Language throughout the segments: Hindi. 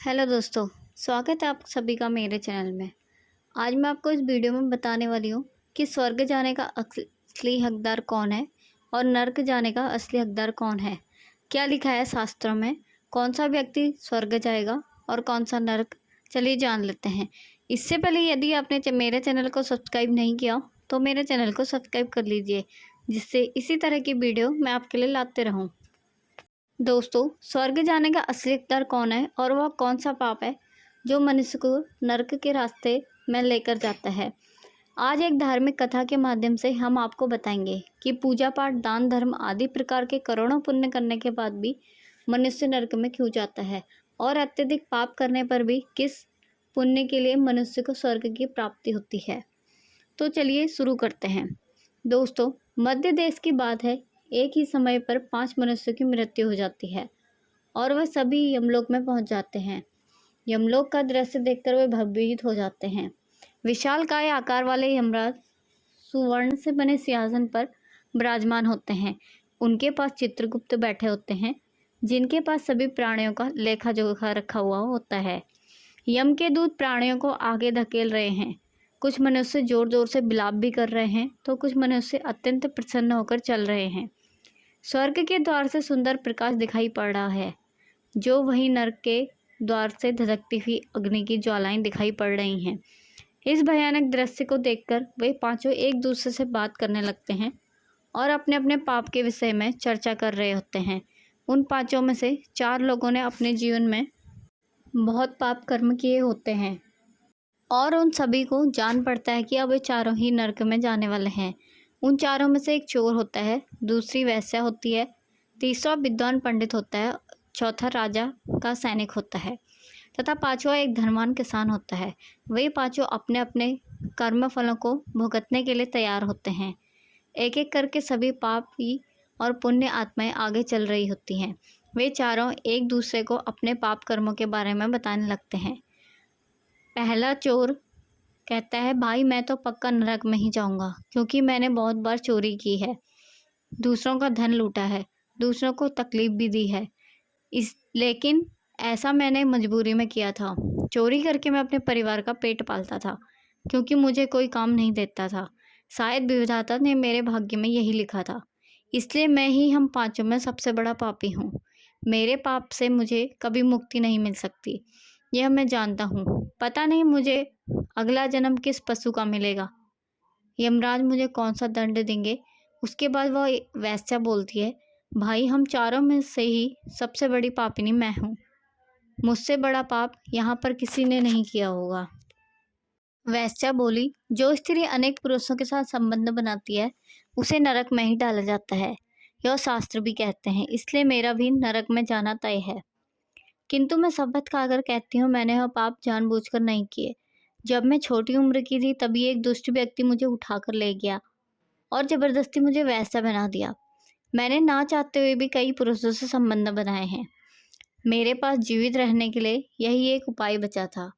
हेलो दोस्तों, स्वागत है आप सभी का मेरे चैनल में। आज मैं आपको इस वीडियो में बताने वाली हूँ कि स्वर्ग जाने का असली हकदार कौन है और नर्क जाने का असली हकदार कौन है। क्या लिखा है शास्त्रों में, कौन सा व्यक्ति स्वर्ग जाएगा और कौन सा नर्क। चलिए जान लेते हैं। इससे पहले यदि आपने मेरे चैनल को सब्सक्राइब नहीं किया तो मेरे चैनल को सब्सक्राइब कर लीजिए, जिससे इसी तरह की वीडियो मैं आपके लिए लाते रहूँ। दोस्तों, स्वर्ग जाने का असली हकदार कौन है और वह कौन सा पाप है जो मनुष्य को नरक के रास्ते में लेकर जाता है। आज एक धार्मिक कथा के माध्यम से हम आपको बताएंगे कि पूजा पाठ, दान धर्म आदि प्रकार के करोड़ों पुण्य करने के बाद भी मनुष्य नरक में क्यों जाता है और अत्यधिक पाप करने पर भी किस पुण्य के लिए मनुष्य को स्वर्ग की प्राप्ति होती है। तो चलिए शुरू करते हैं। दोस्तों, मध्य देश की बात है। एक ही समय पर 5 मनुष्यों की मृत्यु हो जाती है और वह सभी यमलोक में पहुंच जाते हैं। यमलोक का दृश्य देखकर वे भयभीत हो जाते हैं। विशालकाय आकार वाले यमराज सुवर्ण से बने सिंहासन पर विराजमान होते हैं। उनके पास चित्रगुप्त बैठे होते हैं, जिनके पास सभी प्राणियों का लेखा जोखा रखा हुआ होता है। यम के दूत प्राणियों को आगे धकेल रहे हैं। कुछ मनुष्य जोर जोर से विलाप भी कर रहे हैं तो कुछ मनुष्य अत्यंत प्रसन्न होकर चल रहे हैं। स्वर्ग के द्वार से सुंदर प्रकाश दिखाई पड़ रहा है, जो वहीं नरक के द्वार से धधकती हुई अग्नि की ज्वालाएं दिखाई पड़ रही हैं। इस भयानक दृश्य को देखकर वे पांचों एक दूसरे से बात करने लगते हैं और अपने अपने पाप के विषय में चर्चा कर रहे होते हैं। उन पांचों में से 4 लोगों ने अपने जीवन में बहुत पाप कर्म किए होते हैं और उन सभी को जान पड़ता है कि अब वे चारों ही नरक में जाने वाले हैं। उन चारों में से एक चोर होता है, दूसरी वेश्या होती है, तीसरा विद्वान पंडित होता है, चौथा राजा का सैनिक होता है तथा पांचवा एक धनवान किसान होता है। वे पांचों अपने अपने कर्म फलों को भुगतने के लिए तैयार होते हैं। एक एक करके सभी पापी और पुण्य आत्माएं आगे चल रही होती हैं। वे चारों एक दूसरे को अपने पाप कर्मों के बारे में बताने लगते हैं। पहला चोर कहता है, भाई मैं तो पक्का नरक में ही जाऊंगा, क्योंकि मैंने बहुत बार चोरी की है, दूसरों का धन लूटा है, दूसरों को तकलीफ भी दी है। लेकिन ऐसा मैंने मजबूरी में किया था। चोरी करके मैं अपने परिवार का पेट पालता था, क्योंकि मुझे कोई काम नहीं देता था। शायद विधाता ने मेरे भाग्य में यही लिखा था, इसलिए मैं ही हम पांचों में सबसे बड़ा पापी हूँ। मेरे पाप से मुझे कभी मुक्ति नहीं मिल सकती, यह मैं जानता हूँ। पता नहीं मुझे अगला जन्म किस पशु का मिलेगा, यमराज मुझे कौन सा दंड देंगे। उसके बाद वह वैश्या बोलती है, भाई हम चारों में से ही सबसे बड़ी पापिनी मैं हूँ। मुझसे बड़ा पाप यहाँ पर किसी ने नहीं किया होगा। वैश्या बोली, जो स्त्री अनेक पुरुषों के साथ संबंध बनाती है उसे नरक में ही डाला जाता है, यह शास्त्र भी कहते हैं, इसलिए मेरा भी नरक में जाना तय है। किंतु मैं शपथ खाकर कहती हूँ, मैंने वह पाप जानबूझकर नहीं किए। जब मैं छोटी उम्र की थी तभी एक दुष्ट व्यक्ति मुझे उठाकर ले गया और जबरदस्ती मुझे वैसा बना दिया। मैंने ना चाहते हुए भी कई पुरुषों से संबंध बनाए हैं। मेरे पास जीवित रहने के लिए यही एक उपाय बचा था।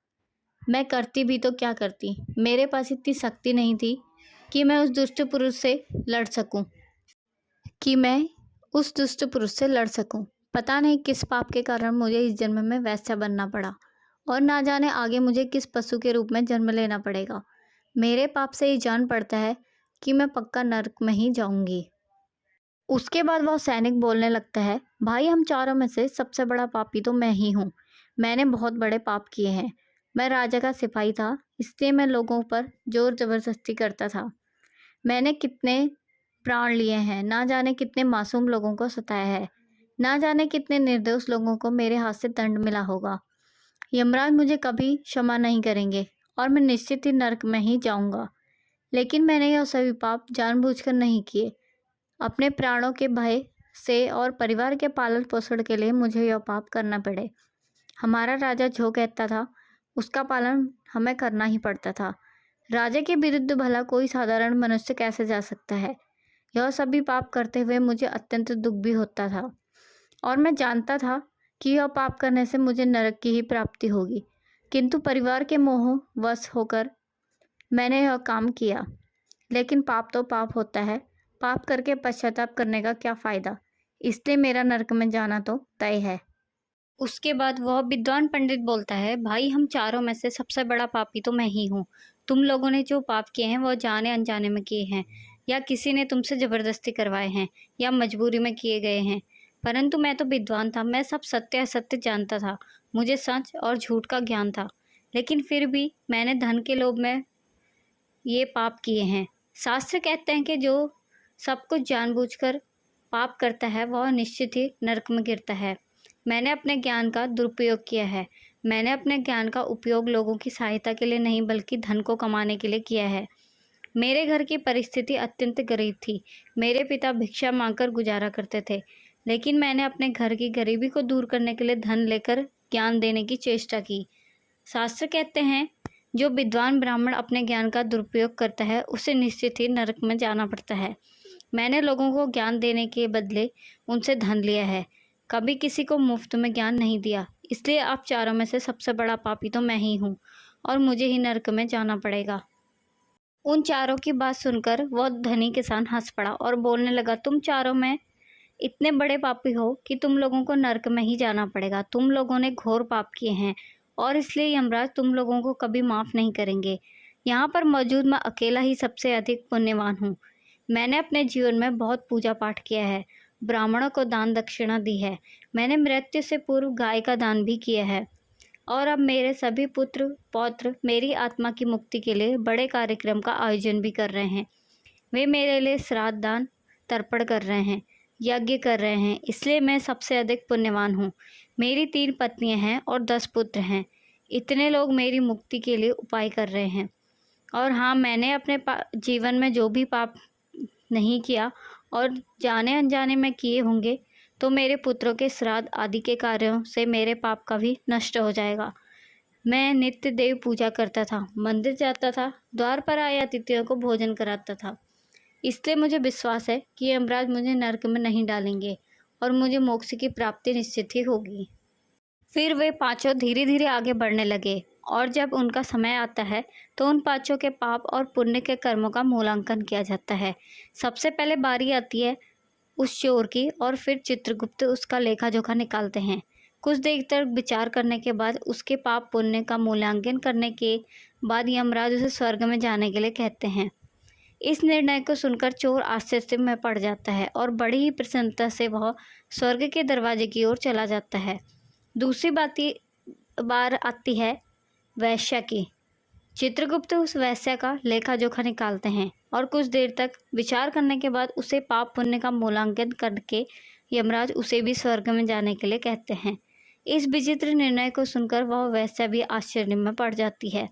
मैं करती भी तो क्या करती, मेरे पास इतनी शक्ति नहीं थी कि मैं उस दुष्ट पुरुष से लड़ सकूं। पता नहीं किस पाप के कारण मुझे इस जन्म में वैसा बनना पड़ा और ना जाने आगे मुझे किस पशु के रूप में जन्म लेना पड़ेगा। मेरे पाप से ही जान पड़ता है कि मैं पक्का नरक में ही जाऊंगी। उसके बाद वह सैनिक बोलने लगता है, भाई हम चारों में से सबसे बड़ा पापी तो मैं ही हूँ। मैंने बहुत बड़े पाप किए हैं। मैं राजा का सिपाही था, इसलिए मैं लोगों पर जोर जबरदस्ती करता था। मैंने कितने प्राण लिए हैं, ना जाने कितने मासूम लोगों को सताया है, ना जाने कितने निर्दोष लोगों को मेरे हाथ से दंड मिला होगा। यमराज मुझे कभी क्षमा नहीं करेंगे और मैं निश्चित ही नरक में ही जाऊंगा। लेकिन मैंने यह सभी पाप जानबूझकर नहीं किए। अपने प्राणों के भय से और परिवार के पालन पोषण के लिए मुझे यह पाप करना पड़े। हमारा राजा जो कहता था उसका पालन हमें करना ही पड़ता था। राजा के विरुद्ध भला कोई साधारण मनुष्य कैसे जा सकता है। यह सभी पाप करते हुए मुझे अत्यंत दुख भी होता था और मैं जानता था कि यह पाप करने से मुझे नरक की ही प्राप्ति होगी, किंतु परिवार के मोह वश होकर मैंने यह काम किया। लेकिन पाप तो पाप होता है, पाप करके पश्चाताप करने का क्या फ़ायदा, इसलिए मेरा नरक में जाना तो तय है। उसके बाद वह विद्वान पंडित बोलता है, भाई हम चारों में से सबसे बड़ा पापी तो मैं ही हूँ। तुम लोगों ने जो पाप किए हैं वह जाने अनजाने में किए हैं, या किसी ने तुमसे ज़बरदस्ती करवाए हैं, या मजबूरी में किए गए हैं। परंतु मैं तो विद्वान था, मैं सब सत्य असत्य जानता था, मुझे सच और झूठ का ज्ञान था। लेकिन फिर भी मैंने धन के लोभ में ये पाप किए हैं। शास्त्र कहते हैं कि जो सब कुछ जानबूझकर पाप करता है वह निश्चित ही नरक में गिरता है। मैंने अपने ज्ञान का दुरुपयोग किया है। मैंने अपने ज्ञान का उपयोग लोगों की सहायता के लिए नहीं बल्कि धन को कमाने के लिए किया है। मेरे घर की परिस्थिति अत्यंत गरीब थी। मेरे पिता भिक्षा मांगकर गुजारा करते थे, लेकिन मैंने अपने घर की गरीबी को दूर करने के लिए धन लेकर ज्ञान देने की चेष्टा की। शास्त्र कहते हैं, जो विद्वान ब्राह्मण अपने ज्ञान का दुरुपयोग करता है उसे निश्चित ही नरक में जाना पड़ता है। मैंने लोगों को ज्ञान देने के बदले उनसे धन लिया है, कभी किसी को मुफ्त में ज्ञान नहीं दिया। इसलिए आप चारों में से सबसे बड़ा पापी तो मैं ही हूँ और मुझे ही नरक में जाना पड़ेगा। उन चारों की बात सुनकर वह धनी किसान हंस पड़ा और बोलने लगा, तुम चारों में इतने बड़े पापी हो कि तुम लोगों को नरक में ही जाना पड़ेगा। तुम लोगों ने घोर पाप किए हैं और इसलिए यमराज तुम लोगों को कभी माफ़ नहीं करेंगे। यहाँ पर मौजूद मैं अकेला ही सबसे अधिक पुण्यवान हूँ। मैंने अपने जीवन में बहुत पूजा पाठ किया है, ब्राह्मणों को दान दक्षिणा दी है, मैंने मृत्यु से पूर्व गाय का दान भी किया है, और अब मेरे सभी पुत्र पौत्र मेरी आत्मा की मुक्ति के लिए बड़े कार्यक्रम का आयोजन भी कर रहे हैं। वे मेरे लिए श्राद्ध दान तर्पण कर रहे हैं, यज्ञ कर रहे हैं, इसलिए मैं सबसे अधिक पुण्यवान हूँ। मेरी 3 पत्नियाँ हैं और 10 पुत्र हैं। इतने लोग मेरी मुक्ति के लिए उपाय कर रहे हैं। और हाँ, मैंने अपने जीवन में जो भी पाप नहीं किया और जाने अनजाने में किए होंगे तो मेरे पुत्रों के श्राद्ध आदि के कार्यों से मेरे पाप का भी नष्ट हो जाएगा। मैं नित्य देव पूजा करता था, मंदिर जाता था, द्वार पर आए अतिथियों को भोजन कराता था। इसलिए मुझे विश्वास है कि यमराज मुझे नरक में नहीं डालेंगे और मुझे मोक्ष की प्राप्ति निश्चित ही होगी। फिर वे पांचों धीरे धीरे आगे बढ़ने लगे और जब उनका समय आता है तो उन पांचों के पाप और पुण्य के कर्मों का मूल्यांकन किया जाता है। सबसे पहले बारी आती है उस चोर की और फिर चित्रगुप्त उसका लेखा जोखा निकालते हैं। कुछ देर तक विचार करने के बाद उसके पाप पुण्य का मूल्यांकन करने के बाद यमराज उसे स्वर्ग में जाने के लिए कहते हैं। इस निर्णय को सुनकर चोर आश्चर्य में पड़ जाता है और बड़ी ही प्रसन्नता से वह स्वर्ग के दरवाजे की ओर चला जाता है। दूसरी बार आती है वैश्या की। चित्रगुप्त उस वैश्या का लेखा जोखा निकालते हैं और कुछ देर तक विचार करने के बाद उसे पाप पुण्य का मूल्यांकन करके यमराज उसे भी स्वर्ग में जाने के लिए कहते हैं। इस विचित्र निर्णय को सुनकर वह वैश्या भी आश्चर्य में पड़ जाती है।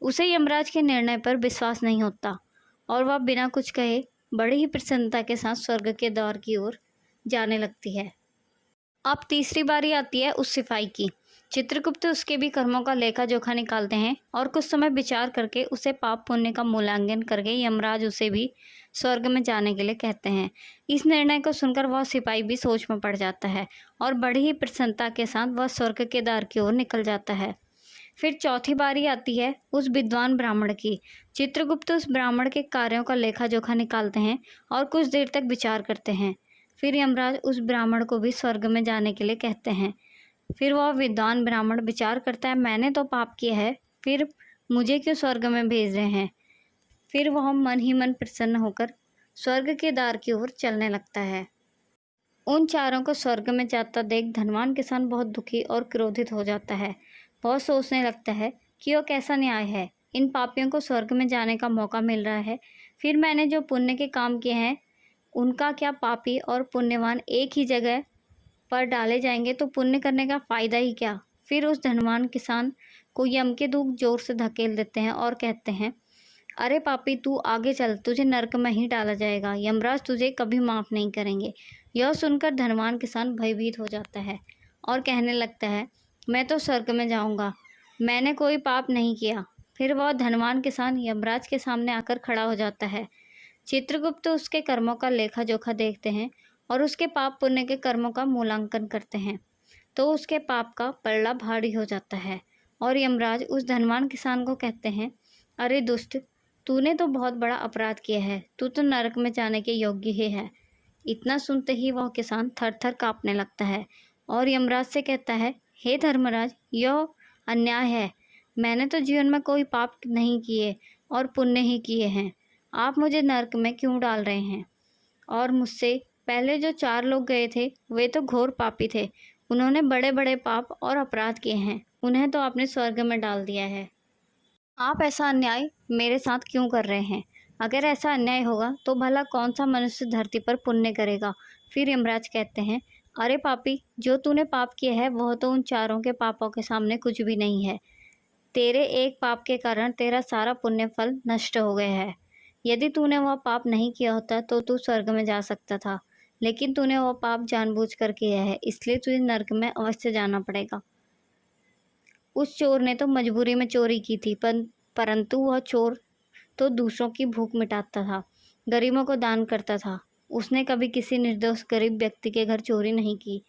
उसे यमराज के निर्णय पर विश्वास नहीं होता और वह बिना कुछ कहे बड़ी ही प्रसन्नता के साथ स्वर्ग के द्वार की ओर जाने लगती है। अब तीसरी बारी आती है उस सिपाही की। चित्रगुप्त उसके भी कर्मों का लेखा जोखा निकालते हैं और कुछ समय विचार करके उसे पाप पुण्य का मूल्यांकन करके यमराज उसे भी स्वर्ग में जाने के लिए कहते हैं। इस निर्णय को सुनकर वह सिपाही भी सोच में पड़ जाता है और बड़ी ही प्रसन्नता के साथ वह स्वर्ग के द्वार की ओर निकल जाता है। फिर चौथी बारी आती है उस विद्वान ब्राह्मण की। चित्रगुप्त उस ब्राह्मण के कार्यों का लेखा जोखा निकालते हैं और कुछ देर तक विचार करते हैं। फिर यमराज उस ब्राह्मण को भी स्वर्ग में जाने के लिए कहते हैं। फिर वह विद्वान ब्राह्मण विचार करता है, मैंने तो पाप किया है, फिर मुझे क्यों स्वर्ग में भेज रहे हैं। फिर वह मन ही मन प्रसन्न होकर स्वर्ग के द्वार की ओर चलने लगता है। उन चारों को स्वर्ग में जाता देख धनवान किसान बहुत दुखी और क्रोधित हो जाता है। वह सोचने लगता है कि यह कैसा न्याय है, इन पापियों को स्वर्ग में जाने का मौका मिल रहा है, फिर मैंने जो पुण्य के काम किए हैं उनका क्या पापी और पुण्यवान एक ही जगह पर डाले जाएंगे तो पुण्य करने का फ़ायदा ही क्या। फिर उस धनवान किसान को यम के दूत जोर से धकेल देते हैं और कहते हैं, अरे पापी तू आगे चल, तुझे नरक में ही डाला जाएगा, यमराज तुझे कभी माफ़ नहीं करेंगे। यह सुनकर धनवान किसान भयभीत हो जाता है और कहने लगता है, मैं तो स्वर्ग में जाऊंगा, मैंने कोई पाप नहीं किया। फिर वह धनवान किसान यमराज के सामने आकर खड़ा हो जाता है। चित्रगुप्त उसके कर्मों का लेखा जोखा देखते हैं और उसके पाप पुण्य के कर्मों का मूल्यांकन करते हैं तो उसके पाप का पलड़ा भारी हो जाता है और यमराज उस धनवान किसान को कहते हैं, अरे दुष्ट, तूने तो बहुत बड़ा अपराध किया है, तू तो नरक में जाने के योग्य ही है। इतना सुनते ही वह किसान थर थर काँपने लगता है और यमराज से कहता है, हे धर्मराज, यह अन्याय है। मैंने तो जीवन में कोई पाप नहीं किए और पुण्य ही किए हैं। आप मुझे नरक में क्यों डाल रहे हैं? और मुझसे पहले जो 4 लोग गए थे वे तो घोर पापी थे। उन्होंने बड़े बड़े पाप और अपराध किए हैं। उन्हें तो आपने स्वर्ग में डाल दिया है। आप ऐसा अन्याय मेरे साथ क्यों कर रहे हैं? अगर ऐसा अन्याय होगा तो भला कौन सा मनुष्य धरती पर पुण्य करेगा? फिर यमराज कहते हैं, अरे पापी, जो तूने पाप किया है वह तो उन चारों के पापों के सामने कुछ भी नहीं है। तेरे एक पाप के कारण तेरा सारा पुण्य फल नष्ट हो गया है। यदि तूने वह पाप नहीं किया होता तो तू स्वर्ग में जा सकता था, लेकिन तूने वह पाप जानबूझकर किया है, इसलिए तुझे नरक में अवश्य जाना पड़ेगा। उस चोर ने तो मजबूरी में चोरी की थी, परंतु वह चोर तो दूसरों की भूख मिटाता था, गरीबों को दान करता था। उसने कभी किसी निर्दोष गरीब व्यक्ति के घर चोरी नहीं की।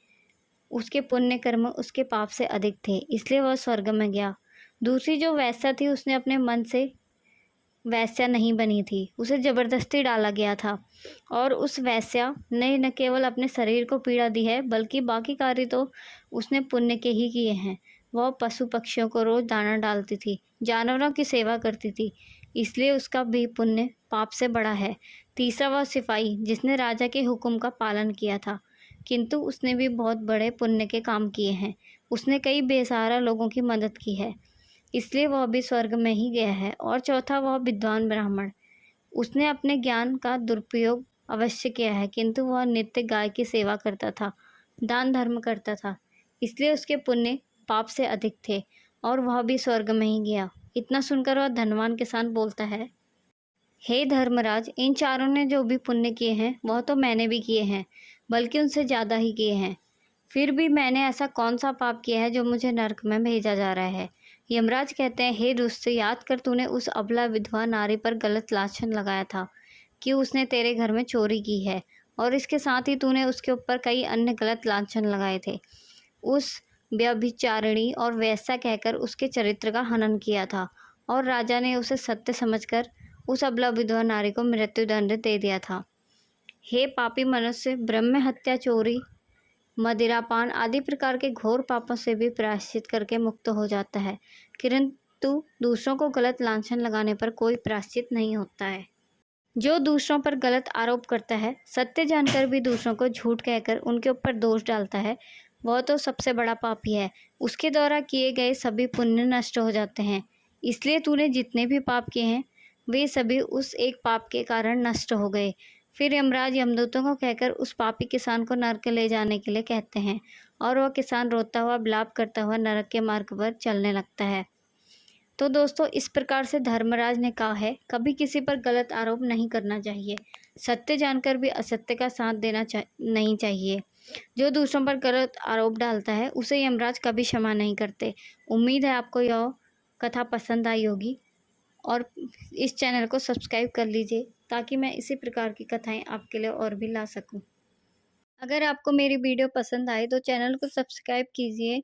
उसके पुण्य कर्म उसके पाप से अधिक थे, इसलिए वह स्वर्ग में गया। दूसरी जो वैश्या थी, उसने अपने मन से वैश्या नहीं बनी थी, उसे ज़बरदस्ती डाला गया था। और उस वैश्या ने न केवल अपने शरीर को पीड़ा दी है, बल्कि बाकी कार्य तो उसने पुण्य के ही किए हैं। वह पशु पक्षियों को रोज़ दाना डालती थी, जानवरों की सेवा करती थी, इसलिए उसका भी पुण्य पाप से बड़ा है। तीसरा वह सिपाही जिसने राजा के हुक्म का पालन किया था, किंतु उसने भी बहुत बड़े पुण्य के काम किए हैं। उसने कई बेसहारा लोगों की मदद की है, इसलिए वह भी स्वर्ग में ही गया है। और चौथा वह विद्वान ब्राह्मण, उसने अपने ज्ञान का दुरुपयोग अवश्य किया है, किंतु वह नित्य गाय की सेवा करता था, दान धर्म करता था, इसलिए उसके पुण्य पाप से अधिक थे और वह भी स्वर्ग में ही गया। इतना सुनकर वह धनवान किसान बोलता है, हे धर्मराज, इन चारों ने जो भी पुण्य किए हैं वह तो मैंने भी किए हैं, बल्कि उनसे ज़्यादा ही किए हैं। फिर भी मैंने ऐसा कौन सा पाप किया है जो मुझे नरक में भेजा जा रहा है? यमराज कहते हैं, हे दुष्ट, याद कर, तूने उस अबला विधवा नारी पर गलत लांछन लगाया था कि उसने तेरे घर में चोरी की है, और इसके साथ ही तूने उसके ऊपर कई अन्य गलत लांछन लगाए थे। उस व्यभिचारिणी और वैसा कहकर उसके चरित्र का हनन किया था, और राजा ने उसे सत्य समझकर उस अबला विधवा नारी को मृत्युदंड दे दिया था। हे पापी मनुष्य, ब्रह्म हत्या, चोरी, मदिरापान आदि प्रकार के घोर पापों से भी प्रायश्चित करके मुक्त हो जाता है, किंतु दूसरों को गलत लांछन लगाने पर कोई प्रायश्चित नहीं होता है। जो दूसरों पर गलत आरोप करता है, सत्य जानकर भी दूसरों को झूठ कहकर उनके ऊपर दोष डालता है, वह तो सबसे बड़ा पापी है। उसके द्वारा किए गए सभी पुण्य नष्ट हो जाते हैं। इसलिए तूने जितने भी पाप किए हैं वे सभी उस एक पाप के कारण नष्ट हो गए। फिर यमराज यमदूतों को कहकर उस पापी किसान को नरक ले जाने के लिए कहते हैं, और वह किसान रोता हुआ विलाप करता हुआ नरक के मार्ग पर चलने लगता है। तो दोस्तों, इस प्रकार से धर्मराज ने कहा है, कभी किसी पर गलत आरोप नहीं करना चाहिए। सत्य जानकर भी असत्य का साथ देना नहीं चाहिए। जो दूसरों पर गलत आरोप डालता है उसे यमराज कभी क्षमा नहीं करते। उम्मीद है आपको यह कथा पसंद आई होगी, और इस चैनल को सब्सक्राइब कर लीजिए ताकि मैं इसी प्रकार की कथाएं आपके लिए और भी ला सकूं। अगर आपको मेरी वीडियो पसंद आए तो चैनल को सब्सक्राइब कीजिए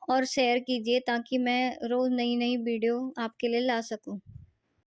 और शेयर कीजिए ताकि मैं रोज़ नई नई वीडियो आपके लिए ला सकूं।